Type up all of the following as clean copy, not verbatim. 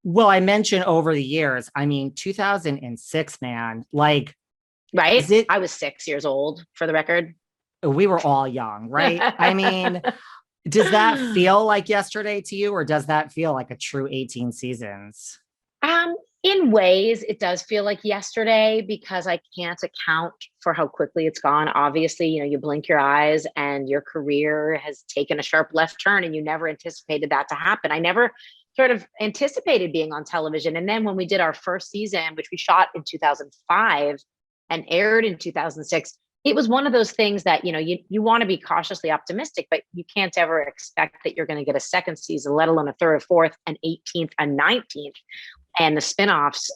Well, I mentioned over the years, I mean, 2006, man, like, Right? is it, I was 6 years old for the record. we were all young, right? I mean, does that feel like yesterday to you, or does that feel like a true 18 seasons? Um, in ways, it does feel like yesterday because I can't account for how quickly it's gone. Obviously, you blink your eyes and your career has taken a sharp left turn and you never anticipated that to happen. I never sort of anticipated being on television. And then when we did our first season, which we shot in 2005 and aired in 2006, it was one of those things that, you want to be cautiously optimistic, but you can't ever expect that you're going to get a second season, let alone a third, a fourth, an 18th, a 19th and the spinoffs.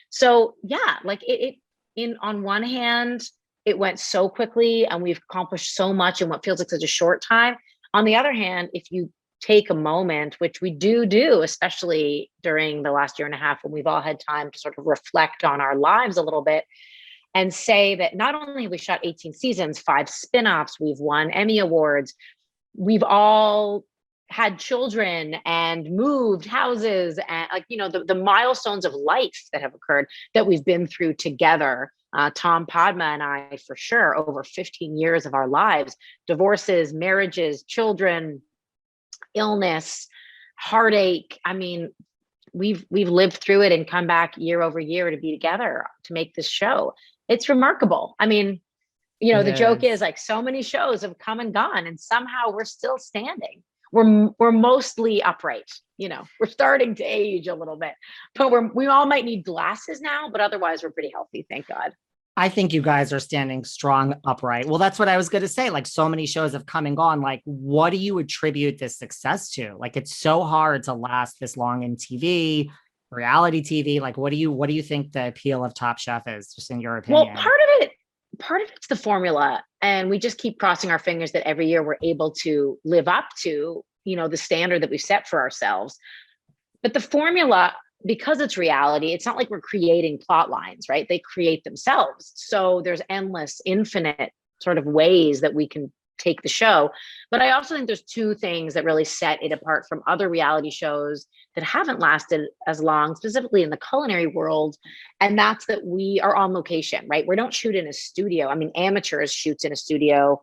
So yeah, like it in on one hand, it went so quickly and we've accomplished so much in what feels like such a short time. On the other hand, if you take a moment, which we do, especially during the last year and a half when we've all had time to sort of reflect on our lives a little bit and say that not only have we shot 18 seasons, five spin-offs, we've won Emmy Awards, we've all had children and moved houses and like the milestones of life that have occurred that we've been through together, Tom Padma and I, for sure, over 15 years of our lives, divorces, marriages, children, illness, heartache. I mean, we've lived through it and come back year over year to be together to make this show. It's remarkable. I mean, It the joke is is. like so many shows have come and gone and somehow we're still standing. We're mostly upright. We're starting to age a little bit, but we all might need glasses now, but otherwise we're pretty healthy, thank God. I think you guys are standing strong upright. Well, that's what I was going to say. Like, so many shows have come and gone. Like, what do you attribute this success to? Like, it's so hard to last this long in TV, reality TV. Like, what do you think the appeal of Top Chef is, just in your Well, opinion? part of it's the formula, and we just keep crossing our fingers that every year we're able to live up to, the standard that we've set for ourselves. But the formula, because it's reality, it's not like we're creating plot lines, right? They create themselves. So there's endless, infinite sort of ways that we can take the show. But I also think there's two things that really set it apart from other reality shows that haven't lasted as long, specifically in the culinary world. And that's that we are on location, right? We don't shoot in a studio. I mean, Amateurs shoots in a studio.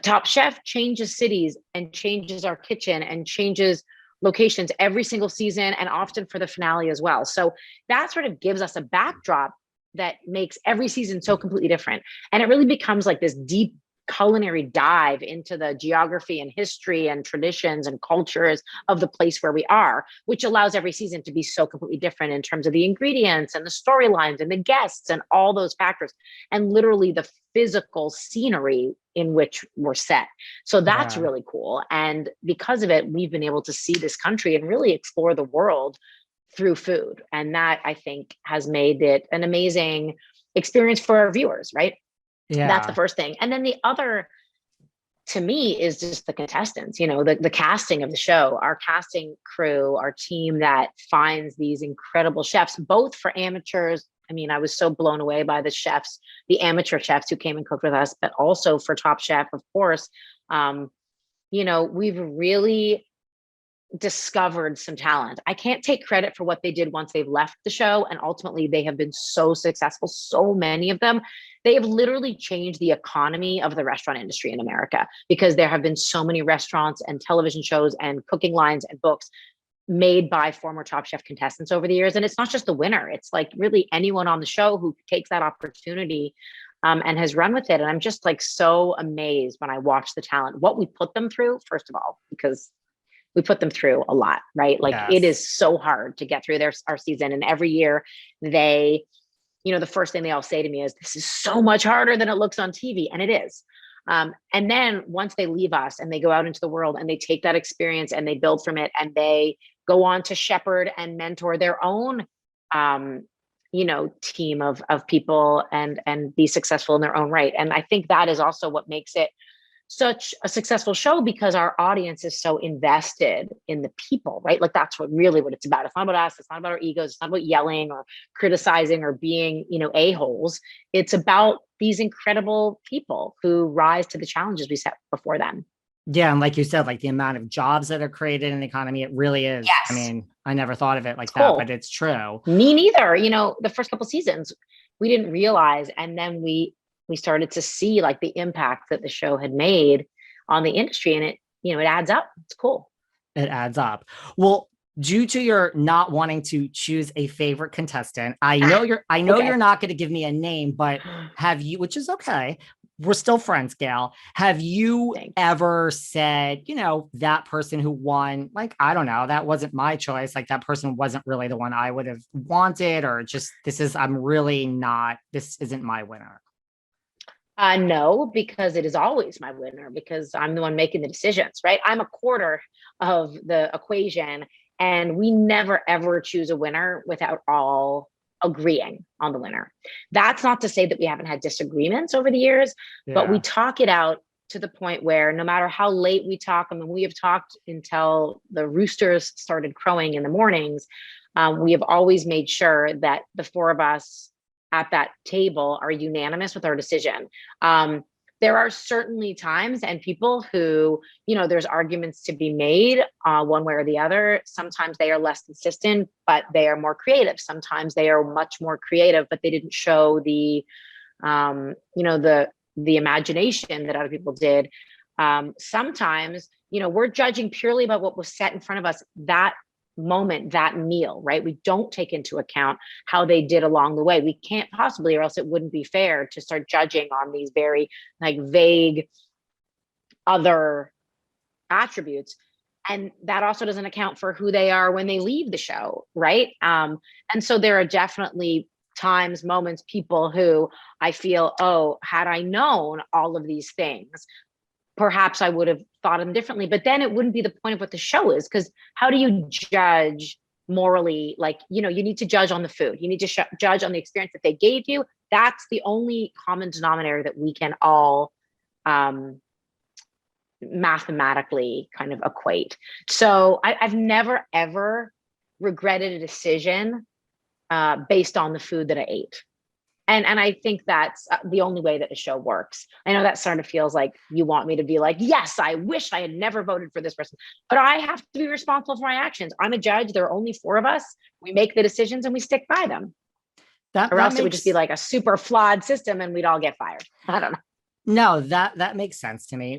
Top Chef changes cities and changes our kitchen and changes locations every single season and often for the finale as well. So that sort of gives us a backdrop that makes every season so completely different. And it really becomes like this deep culinary dive into the geography and history and traditions and cultures of the place where we are, which allows every season to be so completely different in terms of the ingredients and the storylines and the guests and all those factors and literally the physical scenery in which we're set. So that's Yeah. really cool. And because of it, we've been able to see this country and really explore the world through food. And that I think has made it an amazing experience for our viewers, right? That's the Yeah. first thing. And then the other to me is just the contestants, the casting of the show, our casting crew, our team that finds these incredible chefs, both for amateurs. I mean, I was so blown away by the chefs, the amateur chefs who came and cooked with us, but also for Top Chef, of course. We've really discovered some talent. I can't take credit for what they did once they've left the show. And ultimately, they have been so successful. So many of them, they have literally changed the economy of the restaurant industry in America because there have been so many restaurants and television shows and cooking lines and books made by former Top Chef contestants over the years. And it's not just the winner, it's like really anyone on the show who takes that opportunity and has run with it. And I'm just like so amazed when I watch the talent, what we put them through, first of all, because we put them through a lot, right? Like it Yes. is so hard to get through our season. And every year they, the first thing they all say to me is, this is so much harder than it looks on TV. And it is. And then once they leave us and they go out into the world and they take that experience and they build from it and they go on to shepherd and mentor their own, team of people and be successful in their own right. And I think that is also what makes it such a successful show because our audience is so invested in the people, right? Like that's what it's about. It's not about us. It's not about our egos. It's not about yelling or criticizing or being, a-holes. It's about these incredible people who rise to the challenges we set before them. Yeah, and like you said, like the amount of jobs that are created in the economy, it really is. I Yes, mean, I never thought of it like it's that, but cool. it's true. Me neither. The first couple seasons, we didn't realize, and then we started to see like the impact that the show had made on the industry, and it adds up. It's cool. It adds up. Well, due to your not wanting to choose a favorite contestant, I know Okay. you're not going to give me a name, but have you, which is okay. We're still friends, Gail. Have you Thanks. ever said, that person who won, like, I don't know, that wasn't my choice. Like that person wasn't really the one I would have wanted, or just I'm really not, this isn't my winner. No, because it is always my winner because I'm the one making the decisions, right? I'm a quarter of the equation, and we never ever choose a winner without all agreeing on the winner. That's not to say that we haven't had disagreements over the years, but we Yeah. talk it out to the point where no matter how late we talk, I mean, we have talked until the roosters started crowing in the mornings. We have always made sure that the four of us at that table are unanimous with our decision. There are certainly times and people who, there's arguments to be made one way or the other. Sometimes they are less consistent, but they are more creative. Sometimes they are much more creative, but they didn't show the imagination that other people did. Sometimes, we're judging purely about what was set in front of us that moment, that meal, right? We don't take into account how they did along the way. We can't possibly, or else it wouldn't be fair to start judging on these very like vague other attributes. And that also doesn't account for who they are when they leave the show, right? And so there are definitely times, moments, people who I feel, oh, had I known all of these things, perhaps I would have thought of them differently. But then it wouldn't be the point of what the show is, because how do you judge morally? Like, you need to judge on the food. You need to judge on the experience that they gave you. That's the only common denominator that we can all um, mathematically kind of equate. So I've never, ever regretted a decision based on the food that I ate. And I think that's the only way that the show works. I know that sort of feels like you want me to be like, yes, I wish I had never voted for this person, but I have to be responsible for my actions. I'm a judge. There are only four of us. We make the decisions and we stick by them, That or that else it would just be makes like a super flawed system and we'd all get fired. I don't know. no, that makes sense to me.